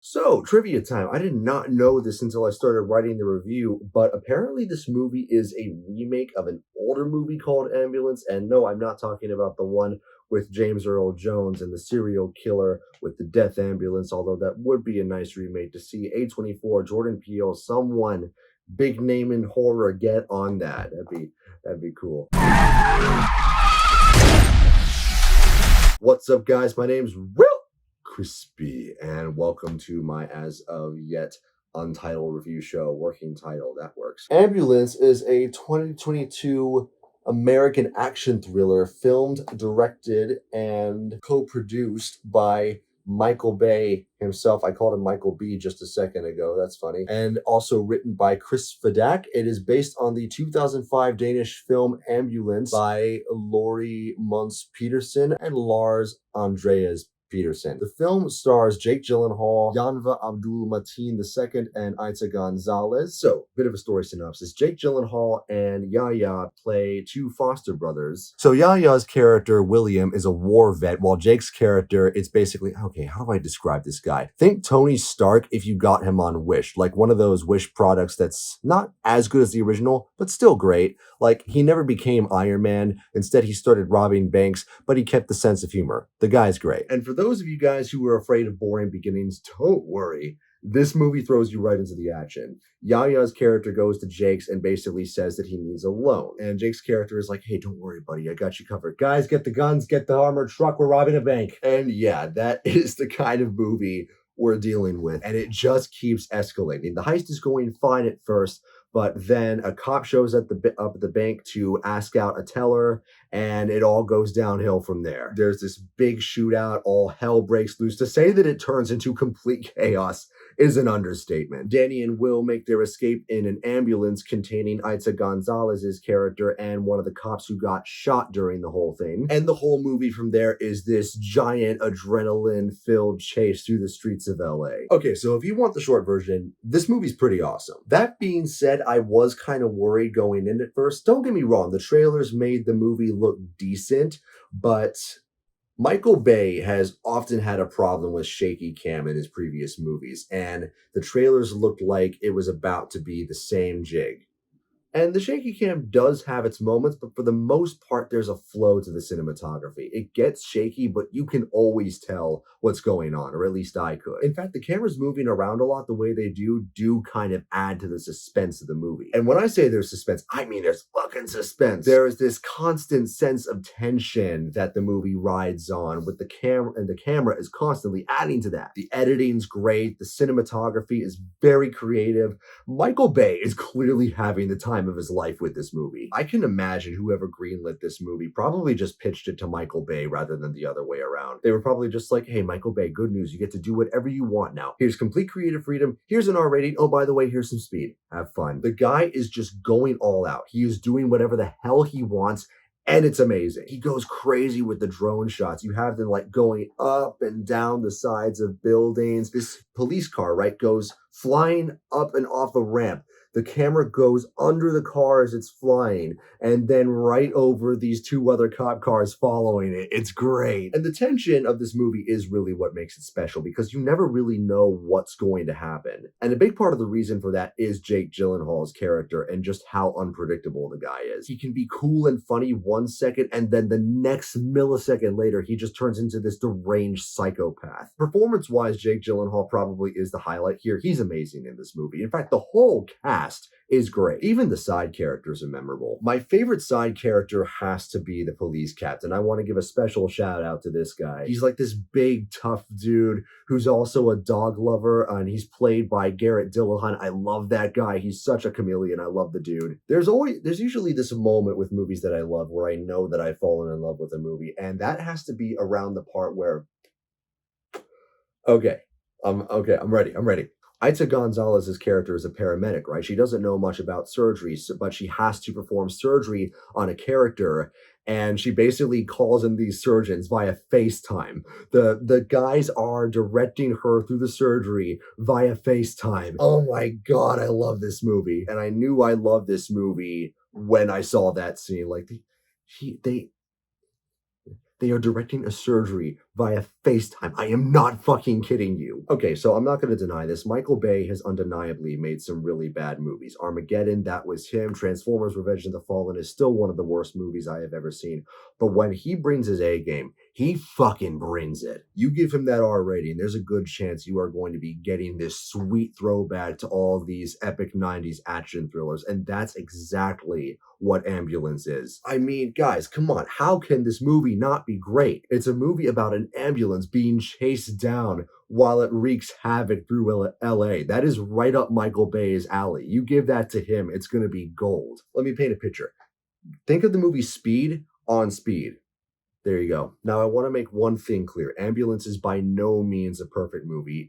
So, trivia time. I did not know this until I started writing the review, but apparently this movie is a remake of an older movie called Ambulance. And no, I'm not talking about the one with James Earl Jones and the serial killer with the death ambulance, although that would be a nice remake to see. A24, Jordan Peele, someone big name in horror get on that. That'd be cool. What's up, guys? My name's Real Crispy, and welcome to my as of yet untitled review show. Working title, that works. Ambulance is a 2022 American action thriller filmed, directed, and co-produced by Michael Bay himself. I called him Michael B just a second ago. That's funny. And also written by Chris Fadak. It is based on the 2005 Danish film Ambulance by Laurie Muntz Petersen and Lars Andreas Petersen. The film stars Jake Gyllenhaal, Yahya Abdul-Mateen II, and Eiza González. So, bit of a story synopsis. Jake Gyllenhaal and Yahya play two foster brothers. So Yahya's character, William, is a war vet, while Jake's character, it's basically, okay, how do I describe this guy? Think Tony Stark if you got him on Wish, like one of those Wish products that's not as good as the original, but still great. Like, he never became Iron Man. Instead, he started robbing banks, but he kept the sense of humor. The guy's great. And for those of you guys who are afraid of boring beginnings, don't worry. This movie throws you right into the action. Yahya's character goes to Jake's and basically says that he needs a loan. And Jake's character is like, hey, don't worry, buddy. I got you covered. Guys, get the guns, get the armored truck. We're robbing a bank. And yeah, that is the kind of movie we're dealing with. And it just keeps escalating. The heist is going fine at first, but then a cop shows up at the bank to ask out a teller, and it all goes downhill from there. There's this big shootout, all hell breaks loose. To say that it turns into complete chaos is an understatement. Danny and Will make their escape in an ambulance containing Eiza González's character and one of the cops who got shot during the whole thing. And the whole movie from there is this giant adrenaline-filled chase through the streets of LA. Okay, so if you want the short version, this movie's pretty awesome. That being said, I was kind of worried going in at first. Don't get me wrong, the trailers made the movie look decent, but Michael Bay has often had a problem with shaky cam in his previous movies, and the trailers looked like it was about to be the same jig. And the shaky cam does have its moments, but for the most part, there's a flow to the cinematography. It gets shaky, but you can always tell what's going on, or at least I could. In fact, the camera's moving around a lot the way they do kind of add to the suspense of the movie. And when I say there's suspense, I mean there's fucking suspense. There is this constant sense of tension that the movie rides on with the camera, and the camera is constantly adding to that. The editing's great. The cinematography is very creative. Michael Bay is clearly having the time of his life with this movie. I can imagine whoever greenlit this movie probably just pitched it to Michael Bay rather than the other way around. They were probably just like, hey, Michael Bay, good news. You get to do whatever you want now. Here's complete creative freedom. Here's an R rating. Oh, by the way, here's some speed. Have fun. The guy is just going all out. He is doing whatever the hell he wants, and it's amazing. He goes crazy with the drone shots. You have them like going up and down the sides of buildings. This police car, right, goes flying up and off a ramp. The camera goes under the car as it's flying, and then right over these two other cop cars following it. It's great. And the tension of this movie is really what makes it special, because you never really know what's going to happen. And a big part of the reason for that is Jake Gyllenhaal's character and just how unpredictable the guy is. He can be cool and funny 1 second, and then the next millisecond later, he just turns into this deranged psychopath. Performance-wise, Jake Gyllenhaal probably is the highlight here. He's amazing in this movie. In fact, the whole cast is great. Even the side characters are memorable. My favorite side character has to be the police captain. I want to give a special shout out to this guy. He's like this big, tough dude who's also a dog lover, and he's played by Garrett Dillahunt. I love that guy. He's such a chameleon. I love the dude. There's usually this moment with movies that I love where I know that I've fallen in love with a movie, and that has to be around the part where, okay, I'm ready. Eiza González's character is a paramedic, right? She doesn't know much about surgery, but she has to perform surgery on a character, and she basically calls in these surgeons via FaceTime. The guys are directing her through the surgery via FaceTime. Oh my God, I love this movie. And I knew I loved this movie when I saw that scene. Like, They are directing a surgery via FaceTime. I am not fucking kidding you. Okay, so I'm not going to deny this. Michael Bay has undeniably made some really bad movies. Armageddon, that was him. Transformers Revenge of the Fallen is still one of the worst movies I have ever seen. But when he brings his A game, he fucking brings it. You give him that R rating, there's a good chance you are going to be getting this sweet throwback to all these epic 90s action thrillers. And that's exactly what Ambulance is. I mean, guys, come on. How can this movie not be great? It's a movie about an ambulance being chased down while it wreaks havoc through LA. That is right up Michael Bay's alley. You give that to him, it's going to be gold. Let me paint a picture. Think of the movie Speed on Speed. There you go. Now, I want to make one thing clear. Ambulance is by no means a perfect movie.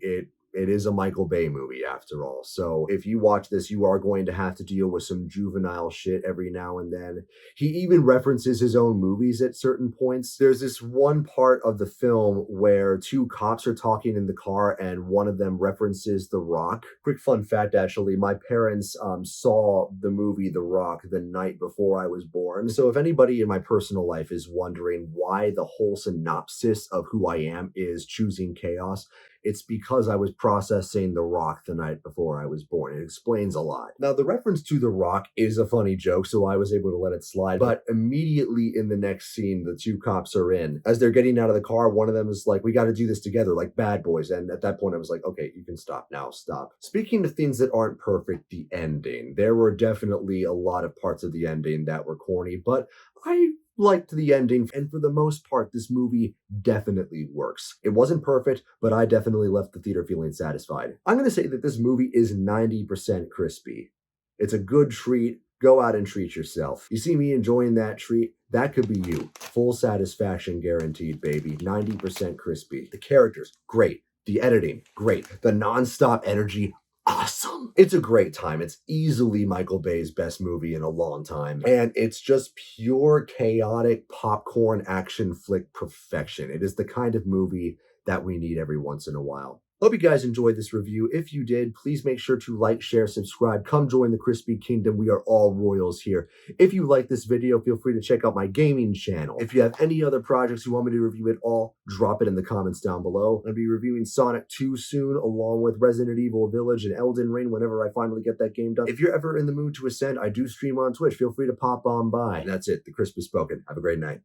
It is a Michael Bay movie, after all. So if you watch this, you are going to have to deal with some juvenile shit every now and then. He even references his own movies at certain points. There's this one part of the film where two cops are talking in the car and one of them references The Rock. Quick fun fact, actually, my parents saw the movie The Rock the night before I was born. So if anybody in my personal life is wondering why the whole synopsis of who I am is choosing chaos, it's because I was processing The Rock the night before I was born. It explains a lot. Now, the reference to The Rock is a funny joke, so I was able to let it slide. But immediately in the next scene, the two cops are in. As they're getting out of the car, one of them is like, we got to do this together, like bad boys. And at that point, I was like, okay, you can stop now, stop. Speaking of things that aren't perfect, the ending. There were definitely a lot of parts of the ending that were corny, but I liked the ending, and for the most part, this movie definitely works. It wasn't perfect, but I definitely left the theater feeling satisfied. I'm going to say that this movie is 90% crispy. It's a good treat. Go out and treat yourself. You see me enjoying that treat? That could be you. Full satisfaction guaranteed, baby. 90% crispy. The characters, great. The editing, great. The non-stop energy, awesome. It's a great time. It's easily Michael Bay's best movie in a long time. And it's just pure chaotic popcorn action flick perfection. It is the kind of movie that we need every once in a while. Hope you guys enjoyed this review. If you did, please make sure to like, share, subscribe. Come join the Crispy Kingdom. We are all royals here. If you like this video, feel free to check out my gaming channel. If you have any other projects you want me to review at all, drop it in the comments down below. I'm going to be reviewing Sonic 2 soon, along with Resident Evil Village and Elden Ring whenever I finally get that game done. If you're ever in the mood to ascend, I do stream on Twitch. Feel free to pop on by. And that's it. The Crisp is spoken. Have a great night.